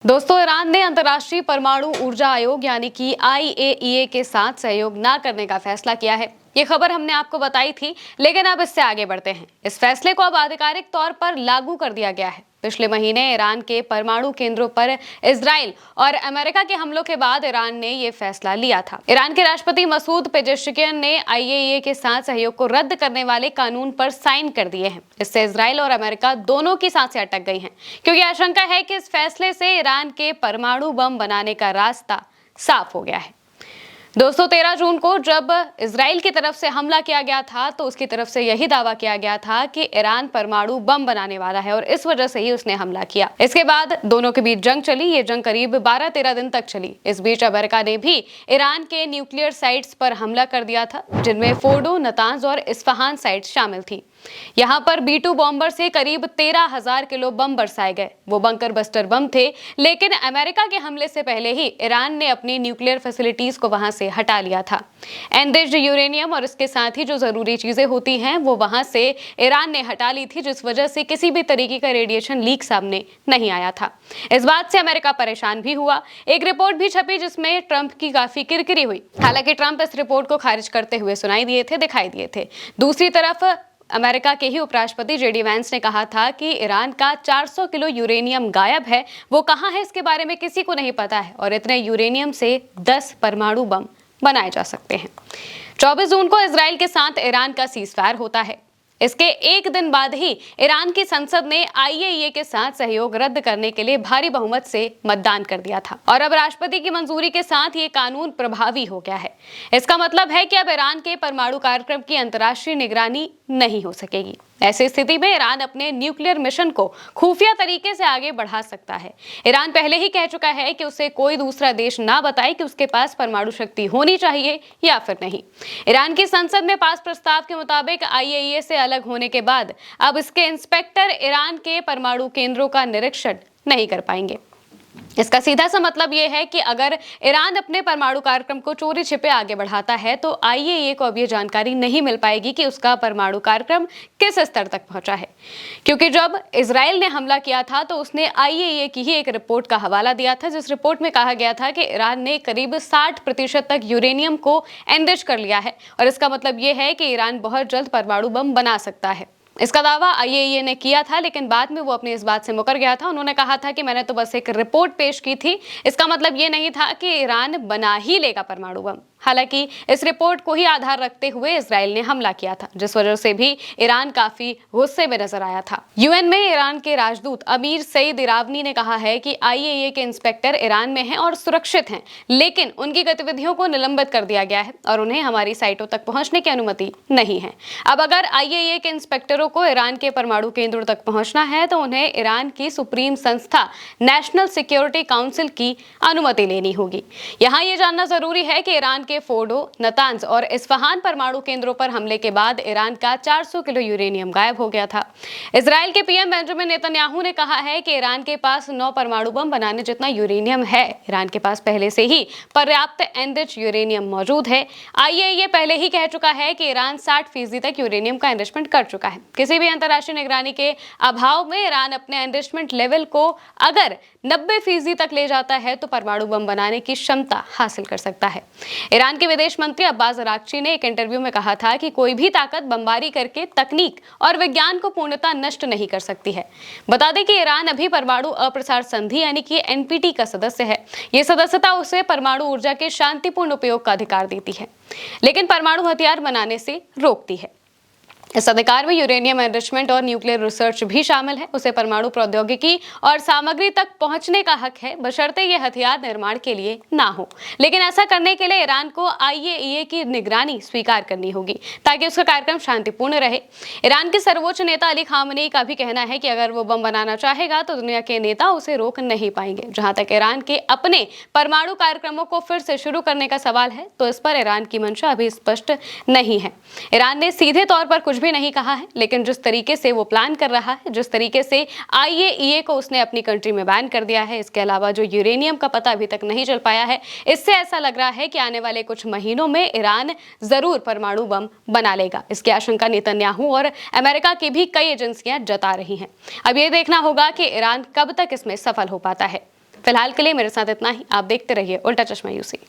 दोस्तों, ईरान ने अंतर्राष्ट्रीय परमाणु ऊर्जा आयोग यानी कि IAEA के साथ सहयोग न करने का फैसला किया है। ये खबर हमने आपको बताई थी, लेकिन अब इससे आगे बढ़ते हैं। इस फैसले को अब आधिकारिक तौर पर लागू कर दिया गया है। पिछले महीने ईरान के परमाणु केंद्रों पर इजराइल और अमेरिका के हमलों के बाद ईरान ने ये फैसला लिया था। ईरान के राष्ट्रपति मसूद पेजेश्कियान ने IAEA के साथ सहयोग को रद्द करने वाले कानून पर साइन कर दिए हैं। इससे इजराइल और अमेरिका दोनों की सांसें अटक गई हैं, क्योंकि आशंका है कि इस फैसले से ईरान के परमाणु बम बनाने का रास्ता साफ हो गया है। दोस्तों, 13 जून को जब इजराइल की तरफ से हमला किया गया था तो उसकी तरफ से यही दावा किया गया था कि ईरान परमाणु बम बनाने वाला है और इस वजह से ही उसने हमला किया। इसके बाद दोनों के बीच जंग चली। ये जंग करीब 12-13 दिन तक चली। इस बीच अमेरिका ने भी ईरान के न्यूक्लियर साइट्स पर हमला कर दिया था, जिनमें फोर्डो, नतांज और इस्फहान साइट्स शामिल थी। यहाँ पर B-2 बॉम्बर से करीब 13,000 किलो बम बरसाए गए। वो बंकर बस्टर बम थे, लेकिन अमेरिका के हमले से पहले ही ईरान ने अपनी न्यूक्लियर फैसिलिटीज को वहां से हटा लिया था। एनरिच्ड यूरेनियम और इसके साथ ही जो जरूरी चीजें होती हैं वो वहां से ईरान ने हटा ली थी, जिस वजह से किसी भी तरीके का रेडिएशन लीक सामने नहीं आया था। इस बात से अमेरिका परेशान भी हुआ। एक रिपोर्ट भी छपी जिसमें ट्रंप की काफी किरकिरी हुई। हालांकि ट्रंप इस रिपोर्ट को खारिज करते हुए दिखाई दिए थे। दूसरी तरफ अमेरिका के ही उपराष्ट्रपति JD वैंस ने कहा था कि ईरान का 400 किलो यूरेनियम गायब है। वो कहाँ है इसके बारे में किसी को नहीं पता है और इतने यूरेनियम से 10 परमाणु बम बनाए जा सकते हैं। 24 जून को इजराइल के साथ ईरान का सीजफायर होता है। इसके एक दिन बाद ही ईरान की संसद ने IAEA के साथ सहयोग रद्द करने के लिए भारी बहुमत से मतदान कर दिया था और अब राष्ट्रपति की मंजूरी के साथ ये कानून प्रभावी हो गया है। इसका मतलब है कि अब ईरान के परमाणु कार्यक्रम की अंतर्राष्ट्रीय निगरानी नहीं हो सकेगी। ऐसी स्थिति में ईरान अपने न्यूक्लियर मिशन को खुफिया तरीके से आगे बढ़ा सकता है। ईरान पहले ही कह चुका है कि उसे कोई दूसरा देश ना बताए कि उसके पास परमाणु शक्ति होनी चाहिए या फिर नहीं। ईरान की संसद में पास प्रस्ताव के मुताबिक IAEA से अलग होने के बाद अब इसके इंस्पेक्टर ईरान के परमाणु केंद्रों का निरीक्षण नहीं कर पाएंगे। इसका सीधा सा मतलब यह है कि अगर ईरान अपने परमाणु कार्यक्रम को चोरी छिपे आगे बढ़ाता है तो IAEA को अब यह जानकारी नहीं मिल पाएगी कि उसका परमाणु कार्यक्रम किस स्तर तक पहुंचा है, क्योंकि जब इजराइल ने हमला किया था तो उसने IAEA की ही एक रिपोर्ट का हवाला दिया था, जिस रिपोर्ट में कहा गया था कि ईरान ने करीब 60% तक यूरेनियम को एनरिच कर लिया है और इसका मतलब यह है कि ईरान बहुत जल्द परमाणु बम बना सकता है। इसका दावा IAEA ने किया था, लेकिन बाद में वो अपनी इस बात से मुकर गया था। उन्होंने कहा था कि मैंने तो बस एक रिपोर्ट पेश की थी। इसका मतलब ये नहीं था कि ईरान बना ही लेगा परमाणु बम। हालांकि इस रिपोर्ट को ही आधार रखते हुए इजराइल ने हमला किया था, जिस वजह से भी ईरान काफी गुस्से में नजर आया था। UN में ईरान के राजदूत अमीर सईद इरावनी ने कहा है कि IAEA के इंस्पेक्टर ईरान में हैं और सुरक्षित हैं, लेकिन उनकी गतिविधियों को निलंबित कर दिया गया है और उन्हें हमारी साइटों तक पहुंचने की अनुमति नहीं है। अब अगर IAEA के इंस्पेक्टरों को ईरान के परमाणु केंद्रों तक पहुंचना है तो उन्हें ईरान की सुप्रीम संस्था नेशनल सिक्योरिटी काउंसिल की अनुमति लेनी होगी। यहाँ ये जानना जरूरी है कि ईरान के फोर्डो, नतांज और इस्फहान परमाणु केंद्रों पर हमले के बाद ईरान का 400 किलो यूरेनियम गायब हो गया था। इजराइल के PM बेंजामिन नेतन्याहू ने कहा है कि ईरान के पास 9 परमाणु बम बनाने जितना यूरेनियम है। ईरान के पास पहले से ही पर्याप्त एनरिच यूरेनियम मौजूद है। IAEA पहले ही कह चुका है कि ईरान 60% तक यूरेनियम का एनरिचमेंट कर चुका है। किसी भी अंतर्राष्ट्रीय निगरानी के अभाव में ईरान अपने एनरिचमेंट लेवल को अगर 90% तक ले जाता है तो परमाणु बम बनाने की क्षमता हासिल कर सकता है। ईरान के विदेश मंत्री अब्बास अरागची ने एक इंटरव्यू में कहा था कि कोई भी ताकत बमबारी करके तकनीक और विज्ञान को पूर्णतः नष्ट नहीं कर सकती है। बता दें कि ईरान अभी परमाणु अप्रसार संधि यानी कि NPT का सदस्य है। ये सदस्यता उसे परमाणु ऊर्जा के शांतिपूर्ण उपयोग का अधिकार देती है, लेकिन परमाणु हथियार बनाने से रोकती है। इस अधिकार में यूरेनियम एनरिचमेंट और न्यूक्लियर रिसर्च भी शामिल है। उसे परमाणु प्रौद्योगिकी और सामग्री तक पहुंचने का हक है, बशर्ते ये हथियार निर्माण के लिए ना हो। लेकिन ऐसा करने के लिए ईरान को IAEA की निगरानी स्वीकार करनी होगी ताकि उसका कार्यक्रम शांतिपूर्ण रहे। ईरान के सर्वोच्च नेता अली खामनेई का भी कहना है कि अगर वो बम बनाना चाहेगा तो दुनिया के नेता उसे रोक नहीं पाएंगे। जहां तक ईरान के अपने परमाणु कार्यक्रमों को फिर से शुरू करने का सवाल है तो इस पर ईरान की मंशा अभी स्पष्ट नहीं है। ईरान ने सीधे तौर पर कुछ भी नहीं कहा है, लेकिन जिस तरीके से वो प्लान कर रहा है, जिस तरीके से IAEA को उसने अपनी कंट्री में बैन कर दिया है, इसके अलावा जो यूरेनियम का पता अभी तक नहीं चल पाया है, इससे ऐसा लग रहा है कि आने वाले कुछ महीनों में ईरान जरूर परमाणु बम बना लेगा। इसकी आशंका नेतन्याहू और अमेरिका की भी कई एजेंसियां जता रही हैं। अब ये देखना होगा कि ईरान कब तक इसमें सफल हो पाता है। फिलहाल के लिए मेरे साथ इतना ही। आप देखते रहिए उल्टा चश्मा यूसी।